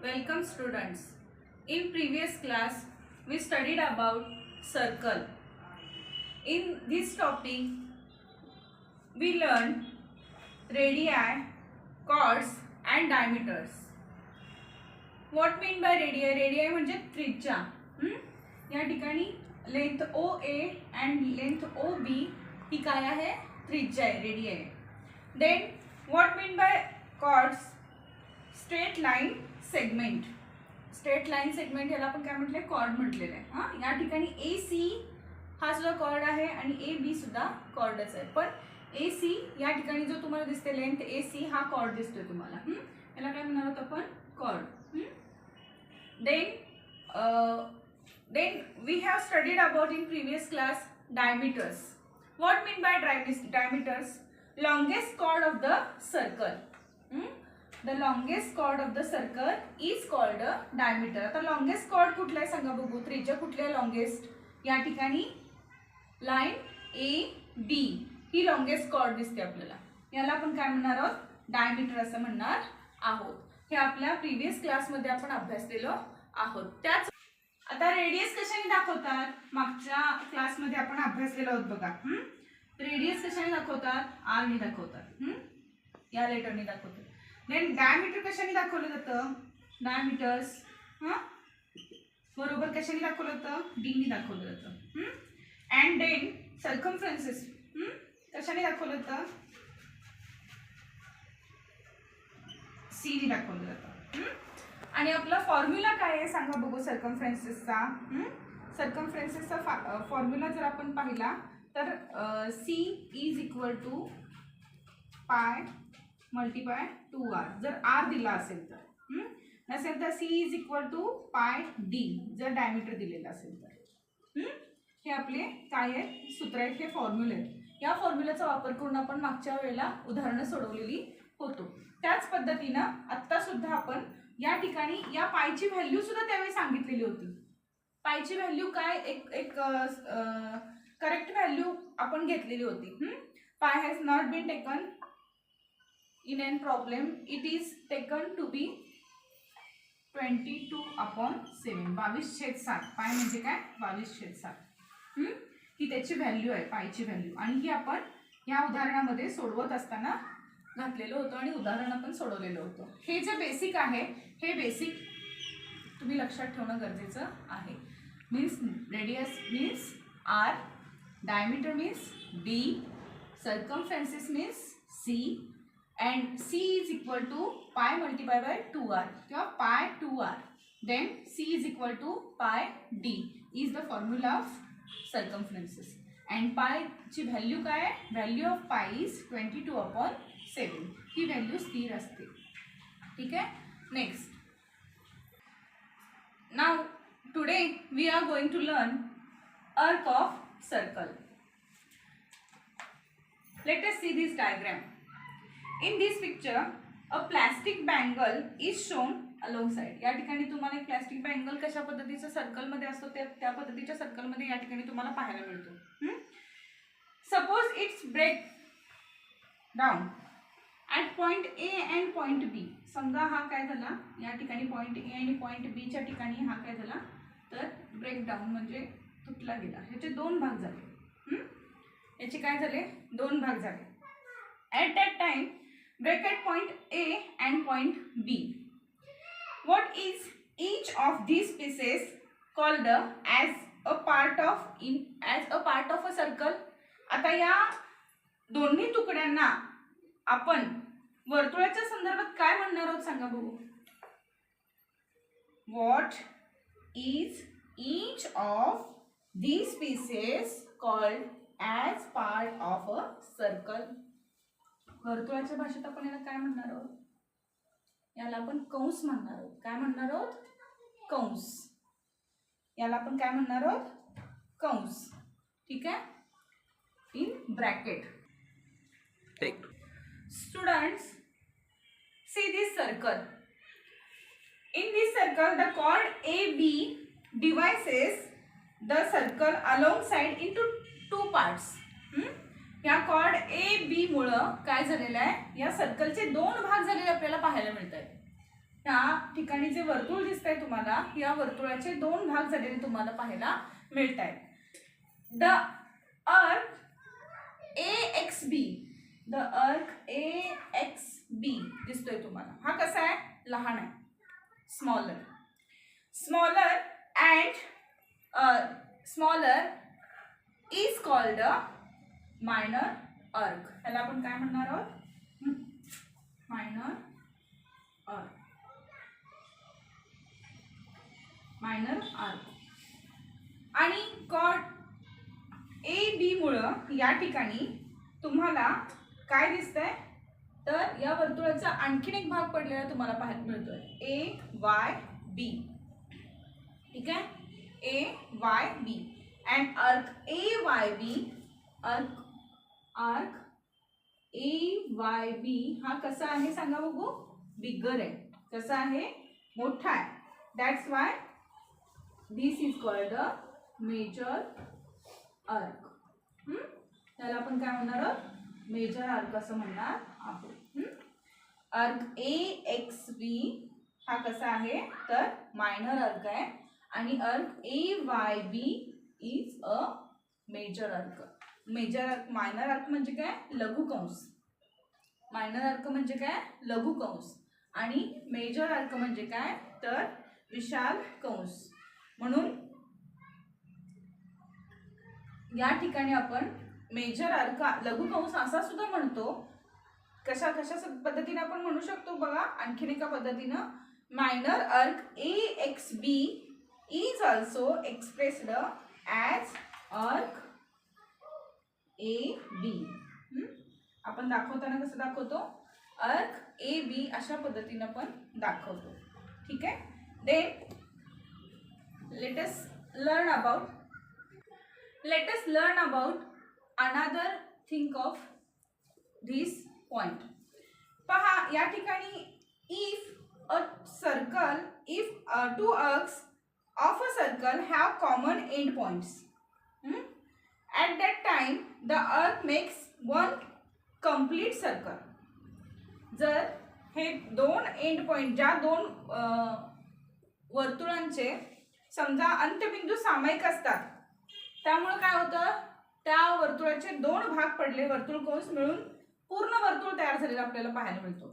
Welcome students. In previous class we studied about circle. In this topic we learned radii, chords and diameters. What mean by radii? Radii म्हणजे त्रिज्या. या ठिकाणी length OA and length OB ही काय आहे? त्रिज्या आहे, radius आहे. Then what mean by chords? Straight line segment. Straight line segment याला आपण काय म्हटले? कॉर्ड म्हटलेलं आहे. हां, या ठिकाणी AC हा सुद्धा कॉर्ड आहे आणि AB सुद्धा कॉर्डच आहे. पण AC या ठिकाणी जो तुम्हाला दिसते लेंथ AC हा कॉर्ड दिसतोय तुम्हाला. याला काय म्हणणार आहोत आपण? Cord. Then we have studied about in previous class diameters. What mean by diameters? Longest chord of the circle. The longest chord of the circle is called a diameter. आता longest chord कुठला आहे सांगा बघू. त्रिज्या कुठली आहे longest? या ठिकाणी लाईन AB ही longest chord दिसते आपल्याला. याला आपण काय म्हणणार आहोत? डायमीटर असं म्हणणार आहोत. हे आपल्या प्रीवियस क्लास मध्ये आपण अभ्यासलेलो आहोत. त्याच आता रेडियस कशाने दाखवतात? मागच्या क्लास मध्ये आपण अभ्यासलेलो आहोत बघा. रेडियस कशाने दाखवतात? R ने दाखवतात. या लेटरने दाखवतात. देन डायमीटर कशाने दाखवलं जातं? डायमीटर्स बरोबर कशाने दाखवलं जातं? D ने दाखवलं जातं. अँड देन सर्कमफ्रन्सेस कशाने दाखवलं जातं? C ने दाखवलं जातं. आणि आपला फॉर्म्युला काय आहे सांगा बघू सर्कमफ्रन्सेसचा. सर्कमफ्रन्सेसचा फॉर्म्युला जर आपण पाहिला तर C इज इक्वल टू पाय मल्टिप्लाय 2r. जर r दिला असेल तर, नसेल तर C इज इक्वल टू पाय D जर डायमीटर दिलेला असेल तर. हे आपले काय आहे? सूत्र आहेत, हे फॉर्म्युले आहेत. या फॉर्म्युलाचा वापर करून आपण मागच्या वेळेला उदाहरणं सोडवलेली होतो. त्याच पद्धतीनं आत्ता सुद्धा आपण या ठिकाणी या पायची व्हॅल्यू सुद्धा त्यावेळी सांगितलेली होती. पायची व्हॅल्यू काय? एक करेक्ट व्हॅल्यू आपण घेतलेली होती. Pi has not been taken in an problem. It is taken to be 22/7. 22/7. पाय म्हणजे काय? 22/7. ही त्याची व्हॅल्यू आहे, पायची व्हॅल्यू. आणि ही आपण या उदाहरणामध्ये सोडवत असताना घातलेलं होतं आणि उदाहरण आपण सोडवलेलं होतं. हे जे बेसिक आहे हे बेसिक तुम्ही लक्षात ठेवणं गरजेचं आहे. Means radius means R, diameter means D, circumferences means C, and C is equal to pi multiplied by 2r किंवा pi 2r. Then C is equal to pi D is the formula of circumferences. And pi ची value काय आहे? Value of pi is 22/7. ही value स्थिर असते. ठीक आहे. Next, now today we are going to learn arc of circle. Let us see this diagram. In this picture, a plastic bangle is shown alongside. या ठिकाणी तुम्हाला एक प्लास्टिक बँगल कशा पद्धतीचा सर्कल मध्ये असतो त्या पद्धतीच्या सर्कल मध्ये या ठिकाणी तुम्हाला पाहायला मिळतो. Suppose it's break down at point A and point B. समजा हा काय झाला, या ठिकाणी पॉइंट A आणि पॉइंट B च्या ठिकाणी हा काय झाला तर ब्रेक डाऊन म्हणजे तुटला गेला. ह्याचे दोन भाग झाले. याचे काय झाले? दोन भाग झाले. At that time break at point A and point B. What is each of these pieces called as a part of a circle? आता या दोन्ही तुकड्यांना आपण वर्तुळाच्या संदर्भात काय म्हणणार आहोत सांगा बघू. What is each of these pieces called as part of a circle? वर्तुळाच्या भाषेत आपण याला काय म्हणणार आहोत? याला आपण कंस म्हणणार आहोत. काय म्हणणार आहोत? कंस. याला आपण काय म्हणणार आहोत? कंस. ठीक आहे. In bracket. Students, see this circle. In this circle the chord AB divides the circle alongside into two parts. या कॉर्ड A B मुळे काय झालेलं आहे? या सर्कलचे दोन भाग झालेले आपल्याला पाहायला मिळतात. ह्या ठिकाणी जे वर्तुळ दिसतंय तुम्हाला, या वर्तुळाचे दोन भाग झालेले तुम्हाला पाहायला मिळत आहेत. The earth AXB, the earth AXB दिसतोय तुम्हाला. हा कसा आहे? लहान आहे, smaller. Smaller is called a minor अर्क. ह्याला आपण काय म्हणणार आहोत? मायनर अर्क. मायनर अर्क. आणि कॉर्ड AB मुळे या ठिकाणी तुम्हाला काय दिसतंय? तर या वर्तुळाचा आणखीन एक भाग पडलेला तुम्हाला पाहायला मिळतोय, AYB. ठीक आहे, AYB. अँड अर्क AYB, अर्क AYB हा कसा आहे सांगा बघू? बिगर आहे. कसा आहे? मोठा आहे. That's why this is called a major arc. त्याला आपण काय म्हणणार आहोत? मेजर अर्क असं म्हणणार आहोत. अर्क AXB हा कसा आहे? तर मायनर अर्क आहे. आणि अर्क AYB इज अ मेजर अर्क. मायनर अर्क म्हणजे काय? लघुकंस. मायनर अर्क म्हणजे काय? लघुकंस. आणि मेजर अर्क म्हणजे काय? तर विशाल कंस. म्हणून या ठिकाणी आपण मेजर अर्क लघुकंस असा सुद्धा म्हणतो. कशा पद्धतीने आपण म्हणू शकतो बघा आणखीन एका पद्धतीनं. मायनर अर्क AXB is also expressed as अर्क AB. आपण दाखवताना कसं दाखवतो? अर्क AB अशा पद्धतीनं पण दाखवतो. ठीक आहे. Then let us learn about another thing of this point. पहा या ठिकाणी if two arcs of a circle have common end points, at that time the arc makes one complete circle. जर हे दोन एंड पॉइंट, ज्या दोन वर्तुळांचे समजा अंत्यबिंदू सामायिक असतात, त्यामुळे काय होतं? त्या वर्तुळाचे दोन भाग पडले, वर्तुळ कंस मिळून पूर्ण वर्तुळ तयार झालेला आपल्याला पाहायला मिळतो.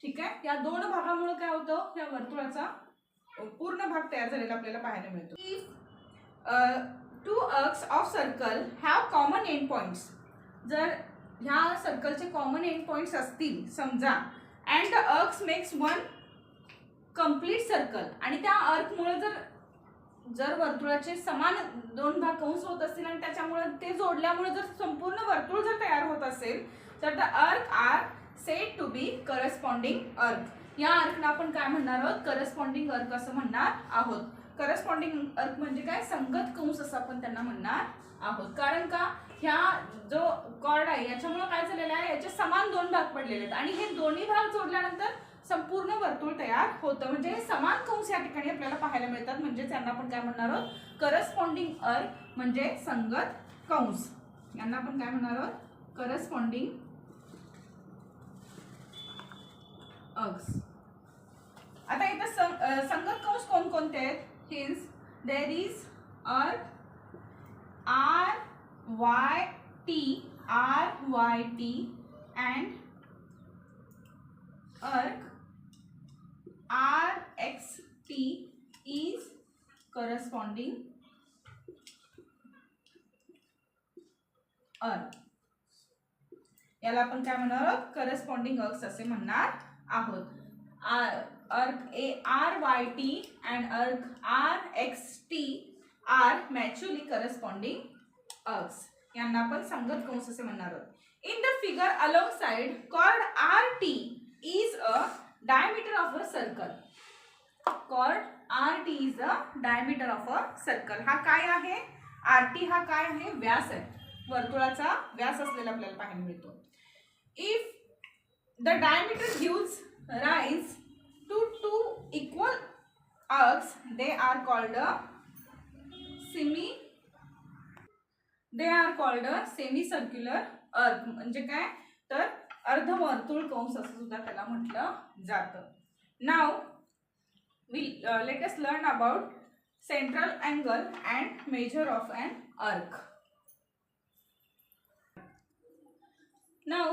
ठीक आहे. या दोन भागामुळे काय होतं? या वर्तुळाचा पूर्ण भाग तयार झालेला आपल्याला पाहायला मिळतो. If two arcs of circle have common end points, जर ह्या सर्कलचे कॉमन एंड पॉइंट्स असतील समजा, and the arcs makes one complete circle, आणि त्या अर्कमुळे जर वर्तुळाचे समान दोन भाग कंस होत असतील आणि त्याच्यामुळे ते जोडल्यामुळे जर संपूर्ण वर्तुळ जर तयार होत असेल, तर the arc are said to be corresponding arc. या अर्कला आपण काय म्हणणार आहोत? करस्पॉन्डिंग अर्क असं म्हणणार आहोत. करस्पॉन्डिंग अर्क म्हणजे काय? संगत कंस असं आपण त्यांना म्हणणार आहोत. कारण का? ह्या जो कॉर्ड आहे याच्यामुळे काय झालेलं आहे? याचे समान दोन भाग पडलेले आहेत आणि हे दोन्ही भाग जोडल्यानंतर संपूर्ण वर्तुळ तयार होतं. म्हणजे समान कंस या ठिकाणी आपल्याला पाहायला मिळतात. म्हणजे त्यांना आपण काय म्हणणार आहोत? करस्पॉन्डिंग अर्क म्हणजे संगत कंस. यांना आपण काय म्हणणार आहोत? करस्पॉन्डिंग अर्क्स. आता इथं संगत कंस कोणकोणते आहेत? हिंस देर इज अर्क RYT and arc RXT is corresponding arc. याला आपण काय म्हणणार आहोत? करस्पॉन्डिंग अर्क्स असे म्हणणार आहोत. अर्क RYT and arc RXT are mutually corresponding arcs. यांना आपण संगत कंस असे म्हणणार आहोत. In the figure alongside, chord RT is a diameter of a circle. Chord RT is a diameter of a circle. हा काय आहे? RT हा काय आहे? व्यास आहे. वर्तुळाचा व्यास असलेला आपल्याला पाहायला मिळतो. If the diameter gives rise to two equal arcs, they are called semicircular arc. म्हणजे काय? तर अर्धवर्तुळ कंस असं सुद्धा त्याला म्हटलं जातं. नाव let us learn about central angle and measure of an arc. Now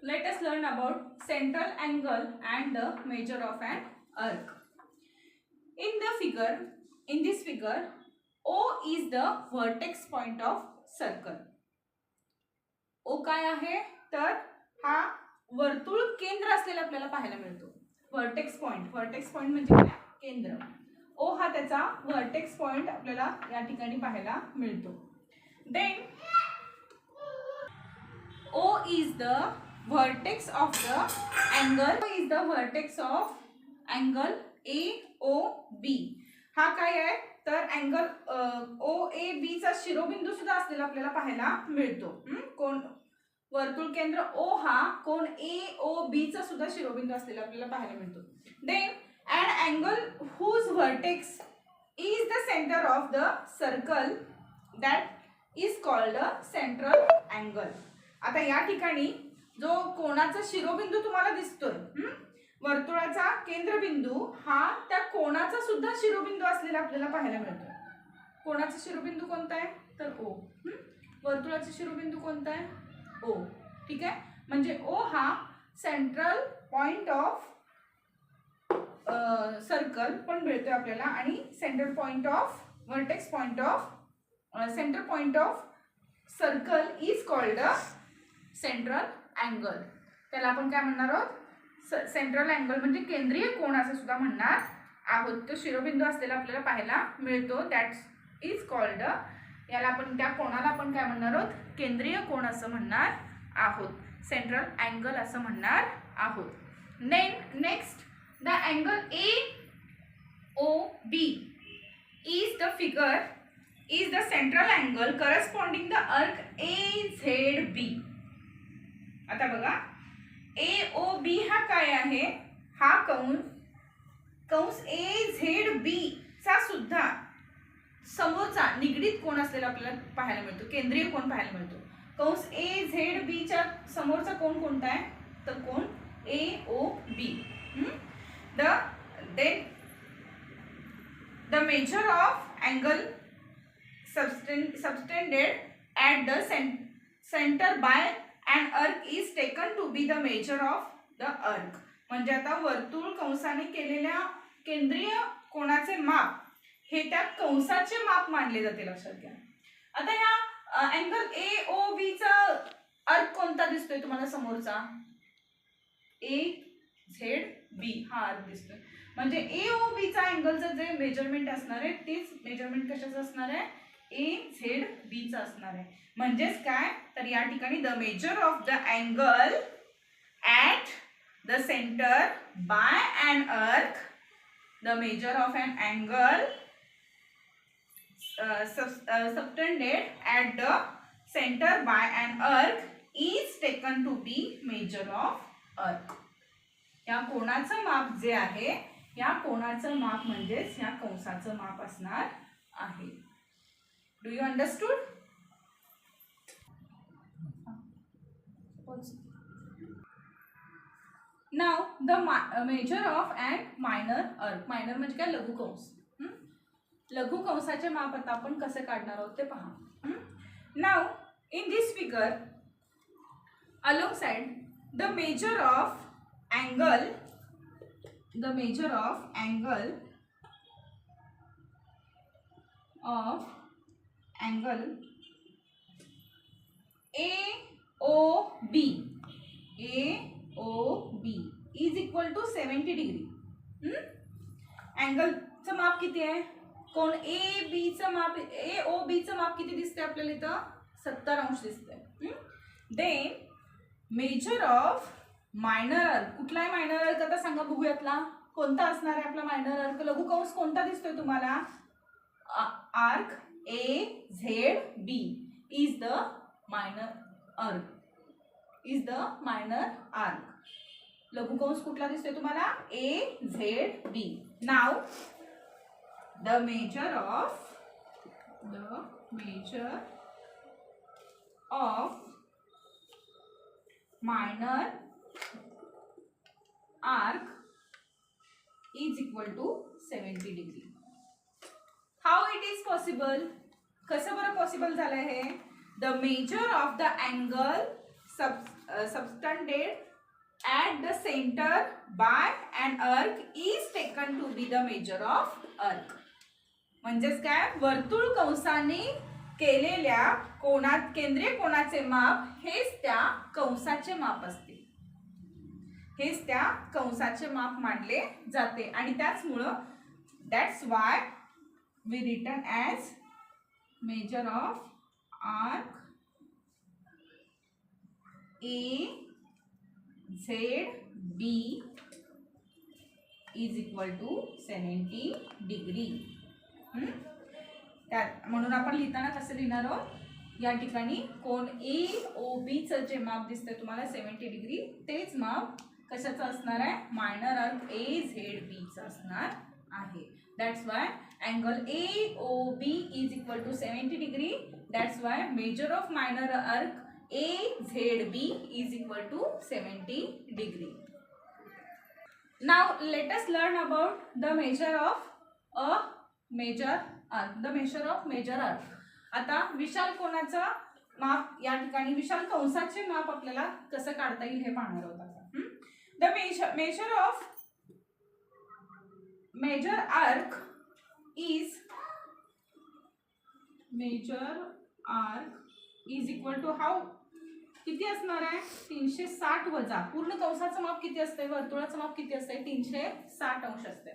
let us learn about central angle and the measure of an arc. In this figure, O is the vertex point of circle. O काय आहे तर हा वर्तुळ केंद्र असलेला आपल्याला पाहायला मिळतो. वर्टेक्स पॉइंट म्हणजे काय केंद्र. O हा त्याचा वर्टेक्स पॉइंट आपल्याला या ठिकाणी पाहायला मिळतो. Then O is the vertex of the angle. O is the vertex of angle AOB. हा काय आहे तर अँगल OAB चा शिरोबिंदू सुद्धा असलेला आपल्याला पाहायला मिळतो. कोण वर्तुळ केंद्र O हा कोण AOB चा सुद्धा शिरोबिंदू असलेला आपल्याला पाहायला मिळतो. Then an angle whose vertex is the center of the circle that is called a central angle. आता या ठिकाणी जो कोणाचा शिरोबिंदू तुम्हाला दिसतोय, वर्तुळाचा केंद्रबिंदू हा त्या कोणाचा सुद्धा शिरोबिंदू असलेला आपल्याला पाहायला मिळतो. कोणाचा शिरोबिंदू कोणता आहे तर O. वर्तुळाचा शिरोबिंदू कोणता आहे O. ठीक आहे, म्हणजे O हा सेंट्रल पॉइंट ऑफ सर्कल पण मिळतोय आपल्याला आणि central point of vertex point of centre point of circle is called a central angle. त्याला आपण काय म्हणणार आहोत सेंट्रल अँगल म्हणजे केंद्रीय कोन असं सुद्धा म्हणणार आहोत. तो शिरोबिंदू असलेला आपल्याला पाहायला मिळतो दॅट इज कॉल्ड याला आपण त्या कोणाला आपण काय म्हणणार आहोत केंद्रीय कोन असं म्हणणार आहोत. सेंट्रल अँगल असं म्हणणार आहोत. Next the angle AOB is the central angle corresponding the arc AZB. आता बघा AOB हा काय आहे हा कंस AZB चा सुद्धा समोरचा निगडित कोन असलेला आपल्याला पाहायला मिळतो. केंद्रीय कोन पाहायला मिळतो. कंस AZB च्या समोरचा कोन कोणता आहे तर कोन AOB. The measure of angle subtended at the center by an arc is taken to be the measure of the arc. म्हणजे आता वर्तुळ कंसाने केलेल्या केंद्रीय कोणाचे माप हे त्या कंसाचे माप मानले जाते. लक्षात घ्या. आता या अँगल AOB चा अर्क कोणता दिसतोय तुम्हाला समोरचा AZB हा अर्क दिसतोय. म्हणजे AOB चा अँगलचं जे मेजरमेंट असणार आहे तेच मेजरमेंट कशाचं असणार आहे AZB चं असणार आहे. म्हणजेच काय तर या ठिकाणी the measure of the angle at the centre by an arc, the measure of an angle subtended at the center by an arc is taken to be measure of arc. या कोणाचं माप जे आहे या कोणाचं माप म्हणजेच या कंसाचं माप असणार आहे. Do you understood? Now the measure of and minor अर्क. मायनर म्हणजे काय लघुकंस. लघुकंसाचे माप आता आपण कसे काढणार आहोत ते पहा. Now in this figure alongside the measure of angle AOB is equal to 70 degree. अँगलचं माप किती आहे कोण AOB चं माप किती दिसते आपल्याला इथं 70 अंश दिसतंय. देन मेजर ऑफ मायनर अर्क. कुठला आहे मायनर अर्क आता सांगा बघूयातला कोणता असणार आहे आपला मायनर अर्क. लघुकंस कोणता दिसतोय तुम्हाला arc AZB is the minor arc. लघुकंस कुठला दिसतोय तुम्हाला AZB. Now the measure of minor arc is equal to 70 degree. How it is possible? कसं बरं पॉसिबल झालं हे? The measure of the angle subtended at the center by an arc is taken to be the measure of arc. म्हणजेच काय? वर्तुळ कंसाने केलेल्या कोणात केंद्रीय कोणाचे माप हेच त्या कंसाचे माप असते, हेच त्या कंसाचे माप मानले जाते. आणि त्याचमुळं that's why we written as measure of arc A ZB is equal to 70 degree. त्यात म्हणून आपण लिहिताना कसं लिहिणार आहोत? या ठिकाणी कोण AOB चं जे माप दिसतंय तुम्हाला 70 डिग्री, तेच माप कशाचं असणार आहे? मायनर आर्क AZB चं असणार आहे. That's why angle AOB is equal to 70 degree. That's why measure of minor arc AZB is equal to 70 degree. Now let us learn about the measure of a major arc. The measure of major arc. आता विशाल कोणाचं माप, या ठिकाणी विशाल कंसाचे माप आपल्याला कसं काढता येईल हे पाहणार आहोत आता. The measure of major arc is equal to how? किती असणार आहे? 360 वजा पूर्ण कंसाचं माप किती असते? वर्तुळाचं माप किती असते? 360 अंश असते.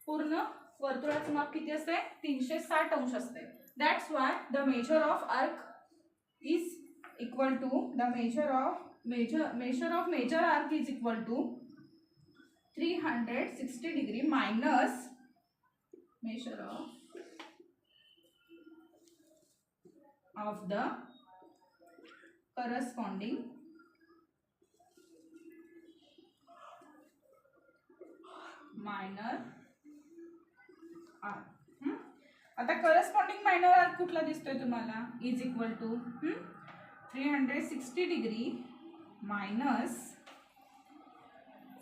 पूर्ण वर्तुळाचं माप किती असते? 360 अंश असते. That's why the measure of arc is equal to the measure of major arc is equal to 360 degree minus measure of the corresponding minor arc. आता करस्पॉन्डिंग मायनर आर्क कुठला दिसतोय तुम्हाला? Is equal to 360 degree minus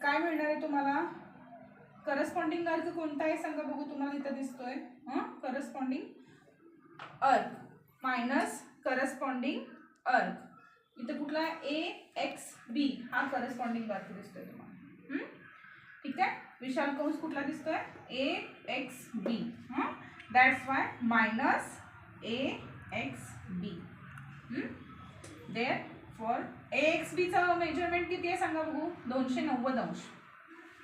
काय मिळणार आहे तुम्हाला? Corresponding arc कोणता आहे सांगा बघू. तुम्हाला इथं दिसतोय corresponding arc minus corresponding arc. इथं कुठला AXB हा करस्पॉन्डिंग आर्क दिसतोय तुम्हाला. ठीक आहे. विशाल कंस कुठला दिसतोय? AXB. That's why minus AXB. Therefore AXB चं मेजरमेंट किती आहे सांगा बघू? 290 अंश.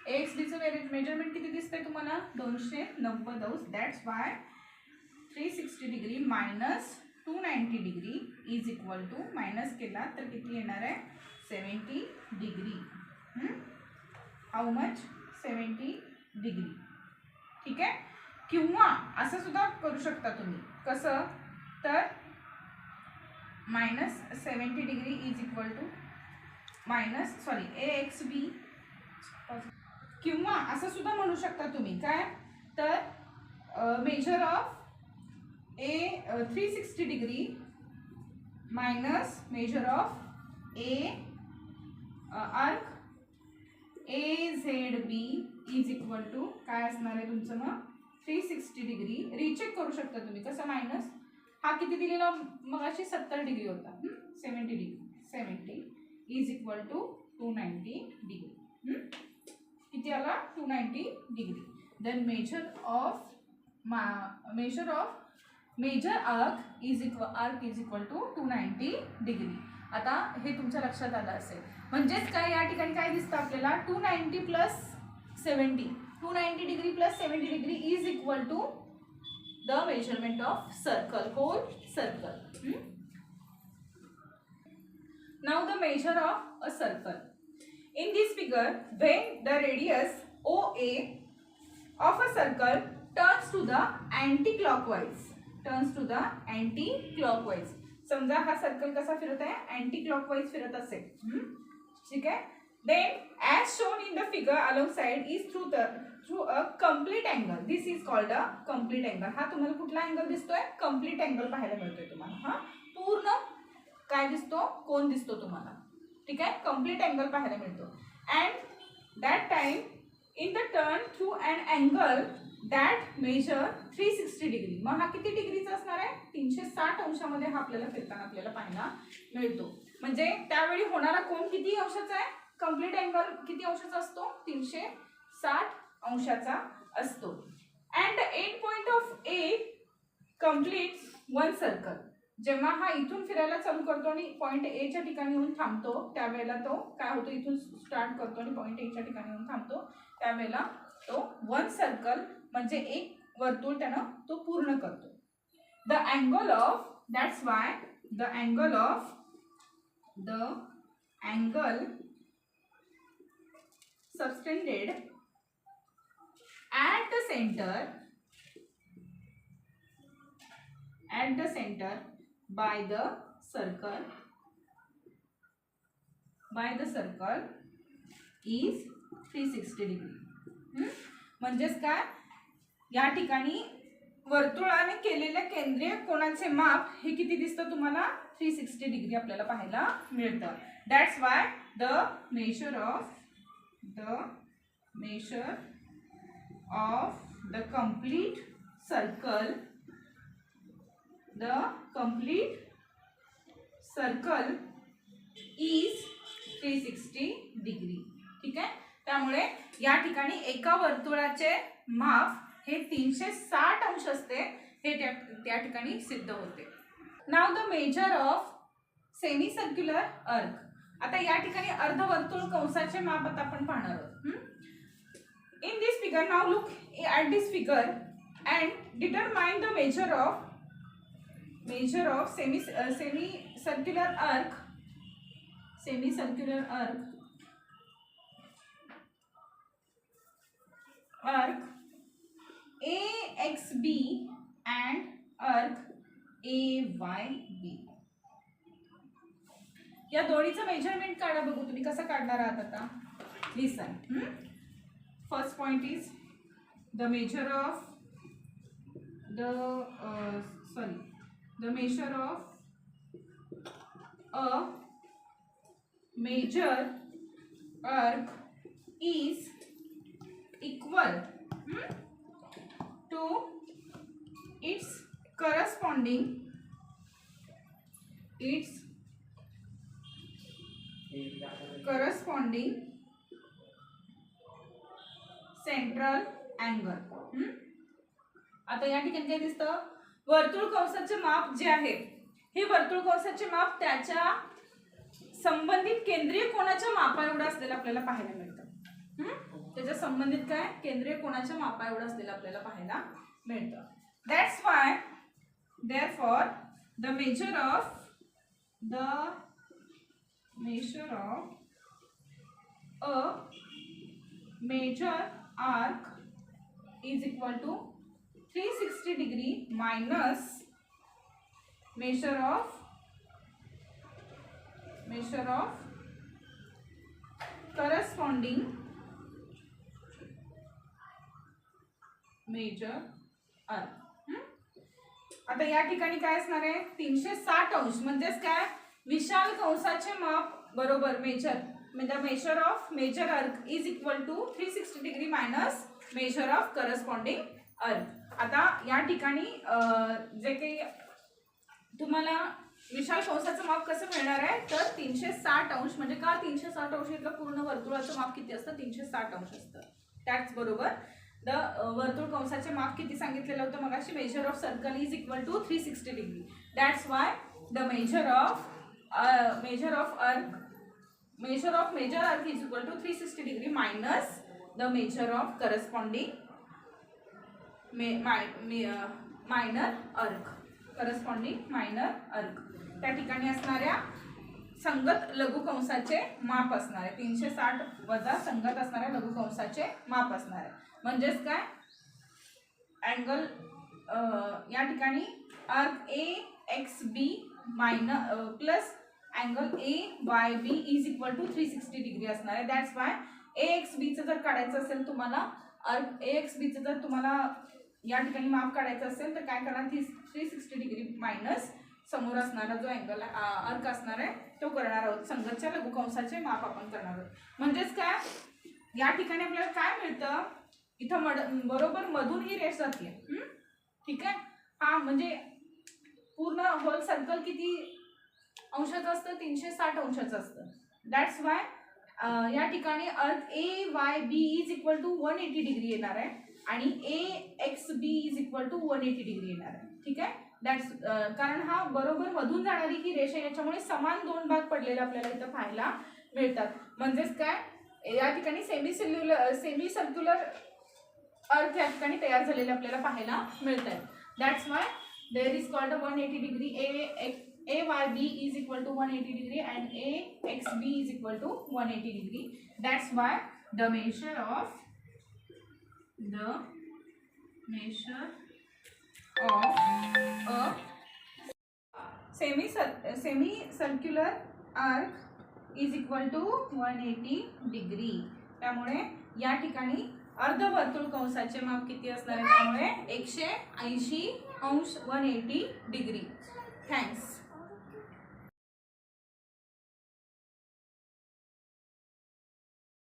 AXB चं मेजरमेंट किती दिसतंय तुम्हाला? 290 अंश. That's why 360 degree minus 290 degree is equal to minus केला तर किती येणार आहे? 70 डिग्री. How much? 70 डिग्री. ठीक आहे. किंवा असं सुद्धा करू शकता तुम्ही. कसं? तर minus 70 degree is equal to AXB. किंवा असं सुद्धा म्हणू शकता तुम्ही काय? तर measure of 360 degree minus measure of arc AZB is equal to काय असणार आहे तुमचं मग? 360 डिग्री. रिचेक करू शकता तुम्ही. कसं? मायनस हा किती दिलेला मगाशी? 70 डिग्री होता. 70 degree. 70 is equal to 290 degree. किती आला? 290 degree. Then measure of major arc is equal to 290 degree. आता हे तुमच्या लक्षात आलं असेल. म्हणजेच काय? या ठिकाणी काय दिसतं आपल्याला? 290 plus 70. 290 degree plus 70 degree is equal to the measurement of circle, whole circle. Now the measure of a circle. In this figure, when the radius OA of a circle turns to the anti-clockwise. समजा हा circle कसा फिरत आहे? Anti clockwise फिरत असेल. ठीक आहे. Then as shown in the figure alongside is through a complete angle. This is called a complete angle. हा तुम्हाला कुठला अँगल दिसतोय? कम्प्लीट अँगल पाहायला मिळतोय तुम्हाला. हा पूर्ण काय दिसतो? कोण दिसतो तुम्हाला. ठीक आहे. कम्प्लीट अँगल पाहायला मिळतो. And that time in the turn through an angle that measure 360 degree. मग हा किती डिग्रीचा असणार आहे? 360 अंशामध्ये हा आपल्याला फिरताना आपल्याला पाहायला मिळतो. म्हणजे त्यावेळी होणारा कोन किती अंशाचा आहे? कंप्लीट अँगल किती अंशाचा असतो? 360 अंशाचा असतो. And the end point of A completes one circle. जेव्हा हा इथून फिरायला चालू करतो आणि पॉइंट ए च्या ठिकाणी येऊन थांबतो त्यावेळेला तो काय होतो? इथून स्टार्ट करतो आणि पॉइंट ए च्या ठिकाणी येऊन थांबतो त्यावेळेला तो वन सर्कल म्हणजे एक वर्तुळ त्यानं तो पूर्ण करतो. The angle of that's why the angle subtended at the center by the circle is 360 degree. म्हणजेच काय? या ठिकाणी वर्तुळाने केलेल्या केंद्रीय कोनाचे माप हे किती दिसतं तुम्हाला? 360 डिग्री आपल्याला पाहायला मिळतं. That's why the measure of the complete circle is 360 degree. ठीक आहे. त्यामुळे या ठिकाणी एका वर्तुळाचे माप हे 360 अंश असते हे त्या ठिकाणी सिद्ध होते. नाव the measure of semi circular अर्क. आता या ठिकाणी अर्धवर्तुळ कंसाचे माप आता आपण पाहणार आहोत. In this figure, now look at this figure and determine the measure of semicircular arc AXB and arc AYB. या दोन्हीचं मेजरमेंट काढा बघू तुम्ही कसं काढणार आहात आता. लिसन. First point is the measure of a major arc is equal to its corresponding central angle. आता या ठिकाणी काय दिसतं? वर्तुळ कंसाचे माप जे आहे हे वर्तुळ कंसाचे माप त्याच्या संबंधित केंद्रीय कोनाच्या मापा एवढं असलेलं आपल्याला पाहायला मिळतं. त्याच्या संबंधित काय? केंद्रीय कोनाच्या मापा एवढं असलेलं आपल्याला पाहायला मिळतं. That's why therefore the measure of a major arc is equal to 360 degree minus measure of corresponding major arc. आता या ठिकाणी काय असणार आहे? 360 अंश म्हणजेच काय? विशाल कंसाचे माप बरोबर measure of major arc is equal to 360 degree minus measure of corresponding arc. आता या ठिकाणी जे काही तुम्हाला विशाल कंसाचं माप कसं मिळणार आहे तर 360 अंश. म्हणजे का 360 अंश? इथलं पूर्ण वर्तुळाचं माप किती असतं? 360 अंश असतं. त्याचबरोबर वर्तुळ कंसाचे माप किती सांगितलेलं होतं मगाशी? Measure of circle is equal to 360 degree. That's why the measure of major arc is equal to 360 degree minus the measure of corresponding minor arc. त्या ठिकाणी असणाऱ्या संगत लघुकंसाचे माप असणार आहे. 360 वजा संगत असणाऱ्या लघुकंसाचे माप असणार आहे. म्हणजेच काय? अँगल या ठिकाणी arc AXB plus angle AYB is equal to 360 degree असणार आहे. दॅट्स वाय AXBचं जर काढायचं असेल तुम्हाला AXBचं जर तुम्हाला या ठिकाणी माप काढायचं असेल तर काय करणार? 360 डिग्री मायनस समोर असणारा जो अँगल अर्क असणार आहे तो करणार आहोत. संगतच्या लघुकंसाचे माप आपण करणार आहोत. म्हणजेच काय? या ठिकाणी आपल्याला काय मिळतं, इथं बरोबर मधून ही रेष जाते. ठीक आहे. हा म्हणजे पूर्ण होल सर्कल किती अंशाचं असतं, 360 अंशाचं असतं. दॅट्स वाय या ठिकाणी अर्थ AYB is equal to 180 degree येणार आहे आणि AXB is equal to 180 degree येणार आहे. ठीक आहे. दॅट्स कारण हा बरोबर मधून जाणारी ही रेष आहे, याच्यामुळे समान दोन भाग पडलेले आपल्याला इथं पाहायला मिळतात. म्हणजेच काय, या ठिकाणी सेमी सर्क्युलर अर्थ या ठिकाणी तयार झालेले आपल्याला पाहायला मिळत आहे. That's why there is called 180 degree. AYB is equal to 180 degree and AXB is equal to 180 degree. That's why the measure of a semi-circular arc is equal to 180 degree. त्यामुळे या ठिकाणी अर्धवर्तुळ कंसाचे माप किती असणार आहे, त्यामुळे 180 अंश 180 डिग्री. थँक्स.